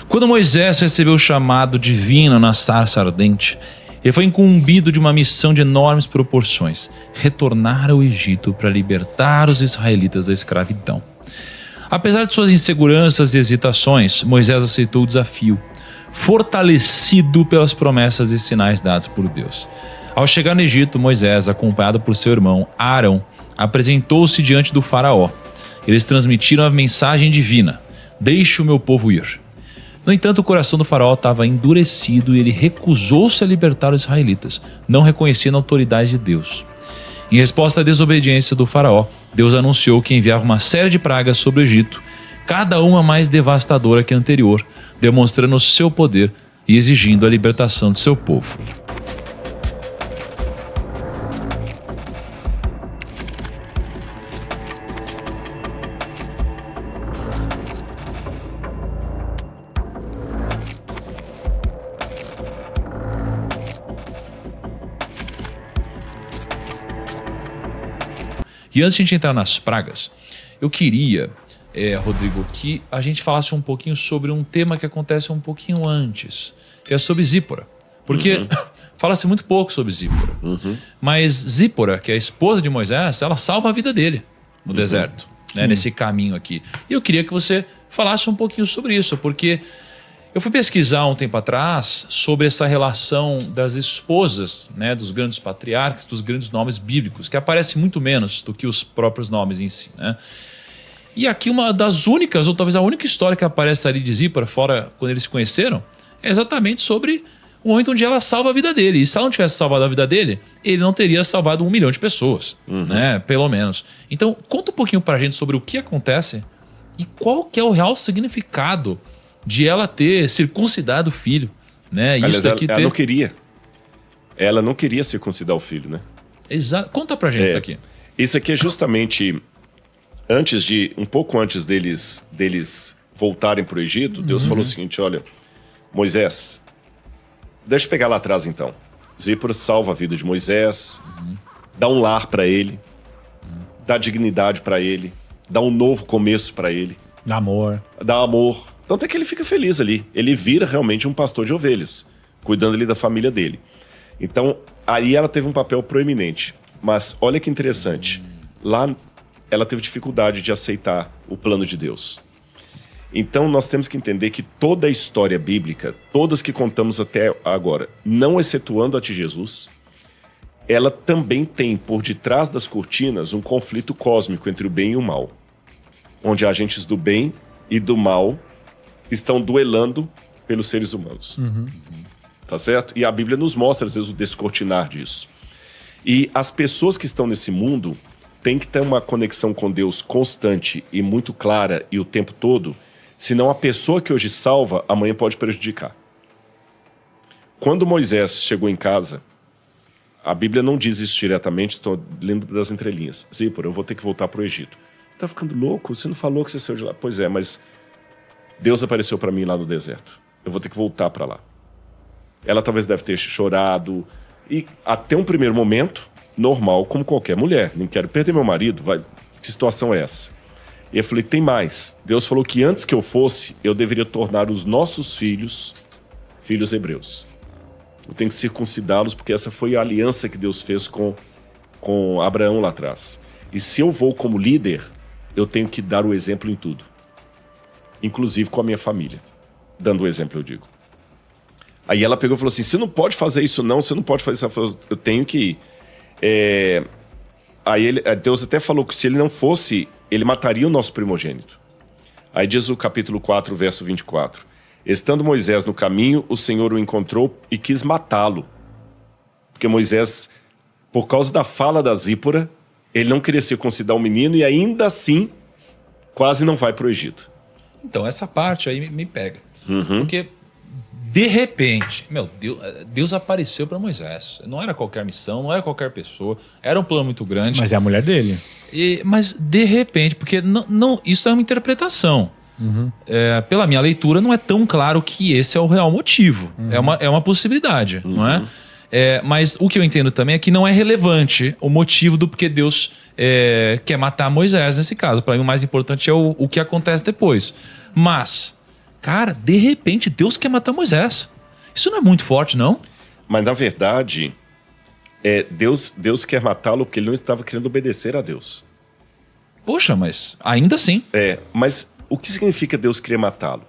Quando Moisés recebeu o chamado divino na sarça ardente, ele foi incumbido de uma missão de enormes proporções: retornar ao Egito para libertar os israelitas da escravidão. Apesar de suas inseguranças e hesitações, Moisés aceitou o desafio, fortalecido pelas promessas e sinais dados por Deus. Ao chegar no Egito, Moisés, acompanhado por seu irmão Arão, apresentou-se diante do faraó. Eles transmitiram a mensagem divina: deixe o meu povo ir. No entanto, o coração do faraó estava endurecido e ele recusou-se a libertar os israelitas, não reconhecendo a autoridade de Deus. Em resposta à desobediência do faraó, Deus anunciou que enviava uma série de pragas sobre o Egito, cada uma mais devastadora que a anterior, demonstrando o seu poder e exigindo a libertação de seu povo. E antes de a gente entrar nas pragas, eu queria, Rodrigo, que a gente falasse um pouquinho sobre um tema que acontece um pouquinho antes, que é sobre Zípora. Porque fala-se muito pouco sobre Zípora. Mas Zípora, que é a esposa de Moisés, ela salva a vida dele no deserto, né, nesse caminho aqui. E eu queria que você falasse um pouquinho sobre isso, porque eu fui pesquisar um tempo atrás sobre essa relação das esposas, né, dos grandes patriarcas, dos grandes nomes bíblicos, que aparece muito menos do que os próprios nomes em si, né? E aqui uma das únicas, ou talvez a única história que aparece ali de Zípora, fora quando eles se conheceram, é exatamente sobre o momento onde ela salva a vida dele. E se ela não tivesse salvado a vida dele, ele não teria salvado 1 milhão de pessoas, né? Pelo menos. Então, conta um pouquinho pra gente sobre o que acontece e qual que é o real significado de ela ter circuncidado o filho, né? Aliás, isso daqui ela não queria. Ela não queria circuncidar o filho, né? Exato. Conta pra gente isso aqui. Isso aqui é justamente um pouco antes deles voltarem para o Egito. Deus falou o seguinte: olha, Moisés, deixa eu pegar lá atrás então. Zípora salva a vida de Moisés, dá um lar para ele, dá dignidade para ele, dá um novo começo para ele. Dá amor. Dá amor. Tanto é que ele fica feliz ali. Ele vira realmente um pastor de ovelhas, cuidando ali da família dele. Então, aí ela teve um papel proeminente. Mas olha que interessante. Lá, ela teve dificuldade de aceitar o plano de Deus. Então, nós temos que entender que toda a história bíblica, todas que contamos até agora, não excetuando a de Jesus, ela também tem, por detrás das cortinas, um conflito cósmico entre o bem e o mal, onde agentes do bem e do mal estão duelando pelos seres humanos. Tá certo? E a Bíblia nos mostra, às vezes, o descortinar disso. E as pessoas que estão nesse mundo têm que ter uma conexão com Deus constante e muito clara e o tempo todo, senão a pessoa que hoje salva, amanhã pode prejudicar. Quando Moisés chegou em casa, a Bíblia não diz isso diretamente, estou lendo das entrelinhas. Zípora, eu vou ter que voltar para o Egito. Você está ficando louco? Você não falou que você saiu de lá? Pois é, mas Deus apareceu para mim lá no deserto. Eu vou ter que voltar para lá. Ela talvez deve ter chorado. E até um primeiro momento, normal, como qualquer mulher. Não quero perder meu marido. Que situação é essa? E eu falei, tem mais. Deus falou que antes que eu fosse, eu deveria tornar os nossos filhos hebreus. Eu tenho que circuncidá-los, porque essa foi a aliança que Deus fez com Abraão lá atrás. E se eu vou como líder, eu tenho que dar o exemplo em tudo. Inclusive com a minha família. Dando o exemplo, eu digo. Aí ela pegou e falou assim, você não pode fazer isso não, você não pode fazer isso. Ela falou, eu tenho que ir. Aí Deus até falou que se ele não fosse, ele mataria o nosso primogênito. Aí diz o capítulo 4, verso 24. Estando Moisés no caminho, o Senhor o encontrou e quis matá-lo. Porque Moisés, por causa da fala da Zípora, ele não queria circuncidar o menino e ainda assim quase não vai para o Egito. Então, essa parte aí me pega. Porque, de repente, Deus apareceu para Moisés. Não era qualquer missão, não era qualquer pessoa. Era um plano muito grande. Mas é a mulher dele. Mas, de repente, porque não, isso é uma interpretação. Pela minha leitura, não é tão claro que esse é o real motivo. É uma possibilidade, não é? Mas o que eu entendo também é que não é relevante o motivo do porquê Deus quer matar Moisés nesse caso. Para mim, o mais importante é o que acontece depois. Mas, Cara, de repente, Deus quer matar Moisés. Isso não é muito forte, não? Mas, na verdade, Deus quer matá-lo porque ele não estava querendo obedecer a Deus. Poxa, mas ainda assim. Mas o que significa Deus querer matá-lo?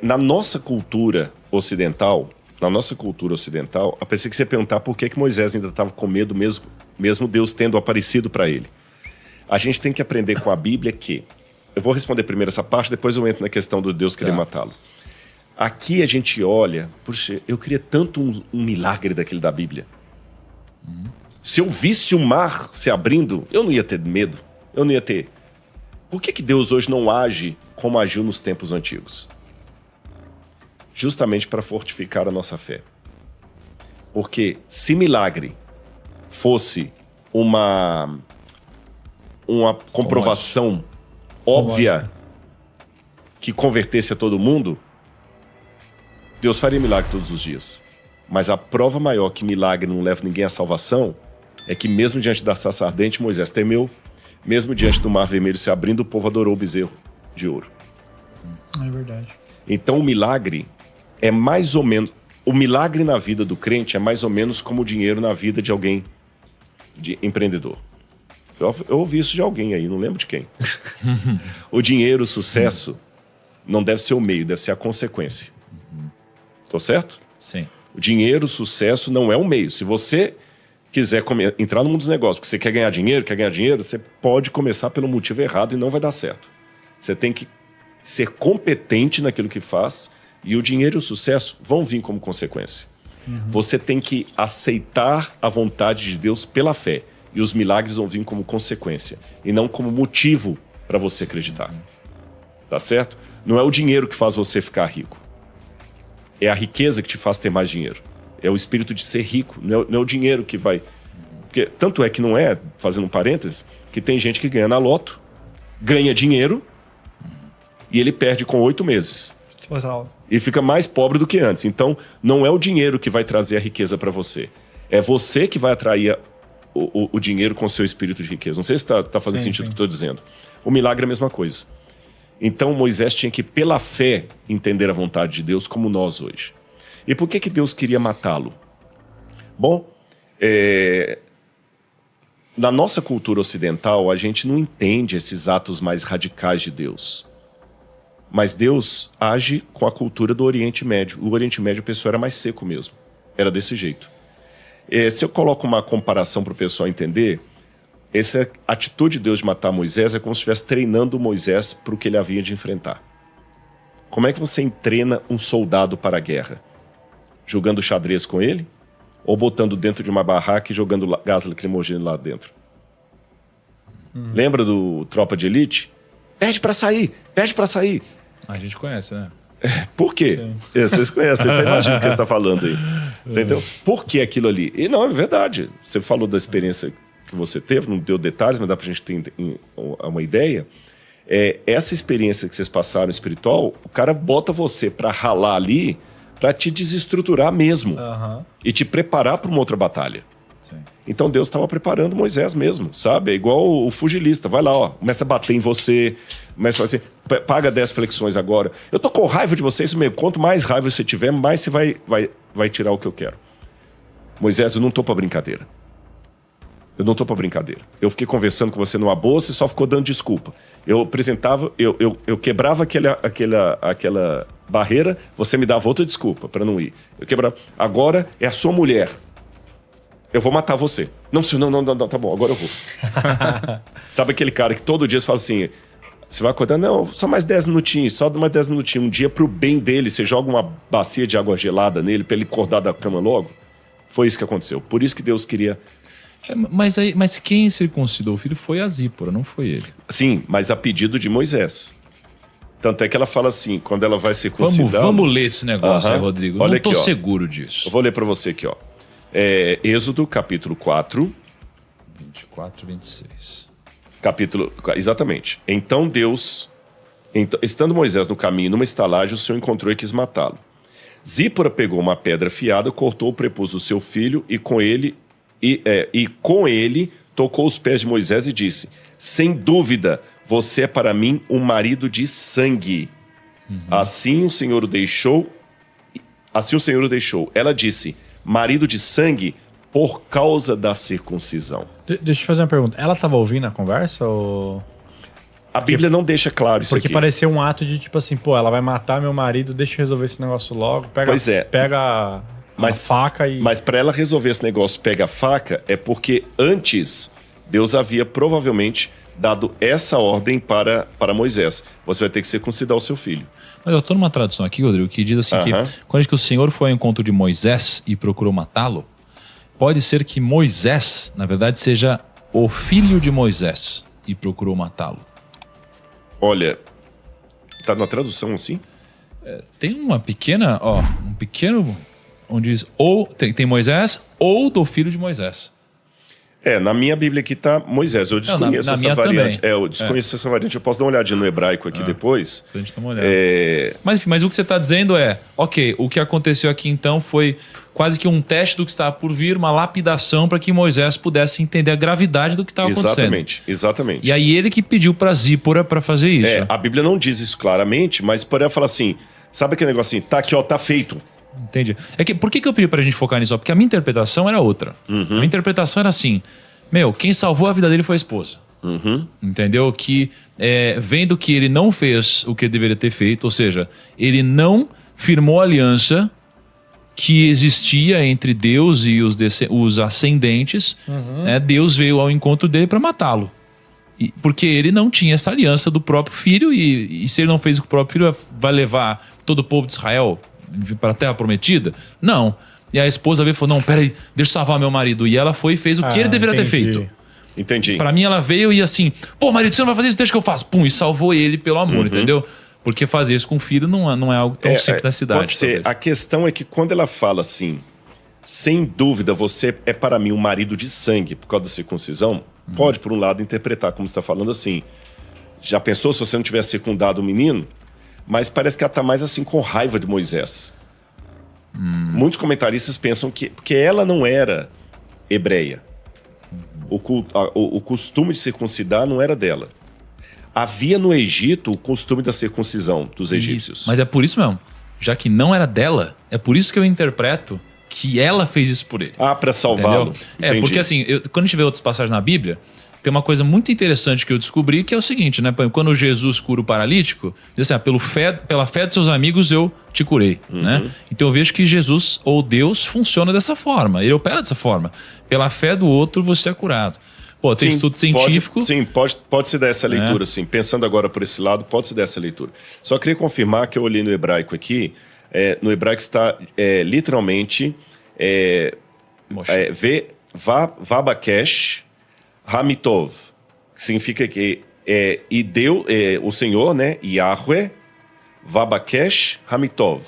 Na nossa cultura ocidental, eu pensei que você ia perguntar por que Moisés ainda estava com medo, mesmo Deus tendo aparecido para ele. A gente tem que aprender com a Bíblia que... Eu vou responder primeiro essa parte, depois eu entro na questão do Deus querer matá-lo. Aqui a gente olha... Puxa, eu queria tanto um milagre daquele da Bíblia. Se eu visse o mar se abrindo, eu não ia ter medo. Eu não ia ter... Por que Deus hoje não age como agiu nos tempos antigos? Justamente para fortificar a nossa fé. Porque se milagre fosse uma comprovação óbvia que convertesse a todo mundo, Deus faria milagre todos os dias. Mas a prova maior que milagre não leva ninguém à salvação é que mesmo diante da sarça ardente, Moisés temeu, mesmo diante do mar vermelho se abrindo, o povo adorou o bezerro de ouro. É verdade. Então o milagre é mais ou menos... O milagre na vida do crente é mais ou menos como o dinheiro na vida de alguém de empreendedor. Eu ouvi isso de alguém aí, não lembro de quem. O dinheiro, o sucesso, não deve ser o meio, deve ser a consequência. Tô certo? Sim. O dinheiro, o sucesso não é o meio. Se você quiser entrar no mundo dos negócios, porque você quer ganhar dinheiro, você pode começar pelo motivo errado e não vai dar certo. Você tem que ser competente naquilo que faz e o dinheiro e o sucesso vão vir como consequência. Você tem que aceitar a vontade de Deus pela fé. E os milagres vão vir como consequência. E não como motivo para você acreditar. Tá certo? Não é o dinheiro que faz você ficar rico. É a riqueza que te faz ter mais dinheiro. É o espírito de ser rico. Não é o dinheiro que vai... Porque, tanto é que não é, fazendo um parênteses, que tem gente que ganha na loto, ganha dinheiro, e ele perde com 8 meses. Total. E fica mais pobre do que antes. Então, não é o dinheiro que vai trazer a riqueza para você. É você que vai atrair o dinheiro com o seu espírito de riqueza. Não sei se está fazendo sentido o que eu estou dizendo. O milagre é a mesma coisa. Então Moisés tinha que, pela fé, entender a vontade de Deus como nós hoje. E por que Deus queria matá-lo? Bom, na nossa cultura ocidental, a gente não entende esses atos mais radicais de Deus. Mas Deus age com a cultura do Oriente Médio. O Oriente Médio, o pessoal era mais seco mesmo. Era desse jeito. Se eu coloco uma comparação para o pessoal entender, essa atitude de Deus de matar Moisés é como se estivesse treinando Moisés para o que ele havia de enfrentar. Como é que você treina um soldado para a guerra? Jogando xadrez com ele? Ou botando dentro de uma barraca e jogando gás lacrimogêneo lá dentro? Lembra do Tropa de Elite? Pede para sair, pede para sair. A gente conhece, né? Por quê? Vocês conhecem, eu imagino o que você está falando aí. Entendeu? Por que aquilo ali? E não, é verdade. Você falou da experiência que você teve, não deu detalhes, mas dá pra gente ter uma ideia. Essa experiência que vocês passaram espiritual, o cara bota você pra ralar ali, pra te desestruturar mesmo. E te preparar pra uma outra batalha. Sim. Então Deus estava preparando Moisés mesmo, sabe? É igual o pugilista. Vai lá, ó, começa a bater em você, começa a fazer, paga 10 flexões agora. Eu tô com raiva de você, isso mesmo. Quanto mais raiva você tiver, mais você vai tirar o que eu quero. Moisés, eu não tô pra brincadeira. Eu não tô pra brincadeira. Eu fiquei conversando com você numa boa, você só ficou dando desculpa. Eu apresentava, eu quebrava aquela barreira, você me dava outra desculpa pra não ir. Eu quebrava. Agora é a sua mulher. Eu vou matar você. Não, tá bom, agora eu vou. Sabe aquele cara que todo dia você fala assim, você vai acordar, não, só mais 10 minutinhos, só mais 10 minutinhos. Um dia pro bem dele, você joga uma bacia de água gelada nele pra ele acordar da cama logo. Foi isso que aconteceu. Por isso que Deus queria... Mas quem circuncidou o filho foi a Zípora, não foi ele. Sim, mas a pedido de Moisés. Tanto é que ela fala assim, quando ela vai circuncidar... Vamos ler esse negócio aí, Rodrigo. Olha não tô aqui, seguro disso. Eu vou ler pra você aqui, ó. Êxodo, capítulo 4. 24, 26. Exatamente. Então Deus... estando Moisés no caminho, numa estalagem, o Senhor encontrou e quis matá-lo. Zípora pegou uma pedra afiada, cortou o prepúcio do seu filho e com ele tocou os pés de Moisés e disse: sem dúvida, você é para mim um marido de sangue. Assim o Senhor o deixou. Assim o Senhor o deixou. Ela disse, marido de sangue, por causa da circuncisão. Deixa eu te fazer uma pergunta. Ela estava ouvindo a conversa ou... A Bíblia não deixa claro isso Porque aqui. parecia um ato de tipo assim, pô, ela vai matar meu marido, deixa eu resolver esse negócio logo. Pois é. Pega a faca e... Mas para ela resolver esse negócio, pega a faca, é porque antes Deus havia provavelmente dado essa ordem para Moisés. Você vai ter que circuncidar o seu filho. Mas eu estou numa tradução aqui, Rodrigo, que diz assim que quando diz que o Senhor foi ao encontro de Moisés e procurou matá-lo, pode ser que Moisés, na verdade, seja o filho de Moisés e procurou matá-lo. Olha, tá na tradução assim? Tem uma pequena, um pequeno, onde diz ou tem Moisés ou do filho de Moisés. Na minha Bíblia aqui tá Moisés. Eu desconheço na essa minha variante. também. Eu desconheço essa variante. Eu posso dar uma olhadinha no hebraico aqui depois. Pra gente dar uma olhada. Mas o que você está dizendo é, ok, o que aconteceu aqui então foi quase que um teste do que estava por vir, uma lapidação para que Moisés pudesse entender a gravidade do que estava acontecendo. Exatamente. E aí ele que pediu para Zípora para fazer isso. A Bíblia não diz isso claramente, mas por ela falar assim, sabe aquele negocinho? Tá aqui, ó, tá feito. Entendi. Por que eu pedi pra gente focar nisso? Porque a minha interpretação era outra. A minha interpretação era assim, quem salvou a vida dele foi a esposa. Entendeu? Que vendo que ele não fez o que ele deveria ter feito, ou seja, ele não firmou a aliança que existia entre Deus e os ascendentes, Deus veio ao encontro dele para matá-lo. Porque ele não tinha essa aliança do próprio filho e se ele não fez o próprio filho, vai levar todo o povo de Israel para a terra prometida? Não. E a esposa veio e falou, não, peraí, deixa eu salvar meu marido. E ela foi e fez o que ele deveria ter feito. Entendi. Pra mim ela veio e assim, pô, marido, você não vai fazer isso, deixa que eu faço. Pum, e salvou ele pelo amor, entendeu? Porque fazer isso com o filho não é algo tão simples na cidade. Pode ser. A questão é que quando ela fala assim, sem dúvida você é para mim um marido de sangue por causa da circuncisão, pode por um lado interpretar como você está falando assim, já pensou se você não tivesse circundado o menino? Mas parece que ela está mais assim com raiva de Moisés. Muitos comentaristas pensam que porque ela não era hebreia. O costume de circuncidar não era dela. Havia no Egito o costume da circuncisão dos egípcios. Mas é por isso mesmo. Já que não era dela, é por isso que eu interpreto que ela fez isso por ele. Para salvá-lo. Porque assim, quando a gente vê outras passagens na Bíblia, tem uma coisa muito interessante que eu descobri, que é o seguinte, né? Quando Jesus cura o paralítico, diz assim, pela fé de seus amigos eu te curei, né? Então eu vejo que Jesus, ou Deus, funciona dessa forma. Ele opera dessa forma. Pela fé do outro você é curado. Pô, tem estudo científico... Pode se dar essa leitura, sim. Pensando agora por esse lado, pode se dar essa leitura. Só queria confirmar que eu olhei no hebraico aqui, no hebraico está literalmente Vabakesh Hamitov, que significa que e deu o Senhor, né, Yahweh, Vabakesh Hamitov,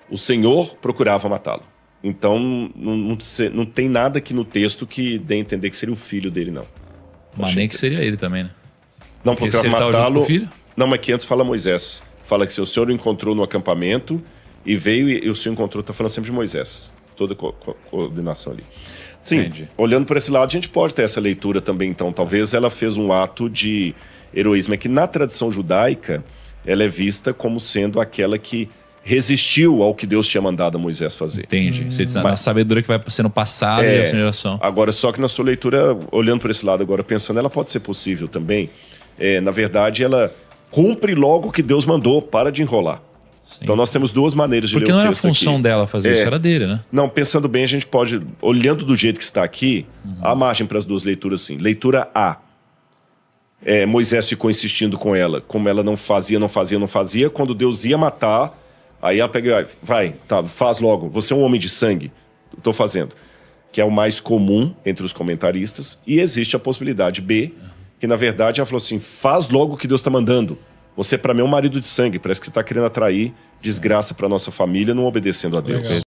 o Senhor procurava matá-lo. Então não tem nada aqui no texto que dê a entender que seria o filho dele, não. Mas nem que seria ele também, né? Não, procurava matá-lo. Não, mas que antes fala Moisés. Fala que se o Senhor o encontrou no acampamento e veio e o Senhor encontrou, tá falando sempre de Moisés. Toda coordenação ali. Sim, entendi. Olhando por esse lado, a gente pode ter essa leitura também, então. Talvez ela fez um ato de heroísmo. É que na tradição judaica, ela é vista como sendo aquela que resistiu ao que Deus tinha mandado a Moisés fazer. Entendi. Você diz, a sabedoria que vai sendo passada de geração em geração. Agora, só que na sua leitura, olhando por esse lado agora, pensando, ela pode ser possível também. Na verdade, ela cumpre logo o que Deus mandou, para de enrolar. Sim. Então nós temos duas maneiras de ler o texto aqui. Porque não era a função dela fazer isso, era dele, né? Não, pensando bem, a gente pode, olhando do jeito que está aqui, há margem para as duas leituras, sim. Leitura A. Moisés ficou insistindo com ela, como ela não fazia. Quando Deus ia matar, aí ela pega, faz logo. Você é um homem de sangue. Estou fazendo. Que é o mais comum entre os comentaristas. E existe a possibilidade B, que na verdade ela falou assim, faz logo o que Deus está mandando. Você, para mim, é um marido de sangue. Parece que você está querendo atrair desgraça para nossa família, não obedecendo a Deus. Legal.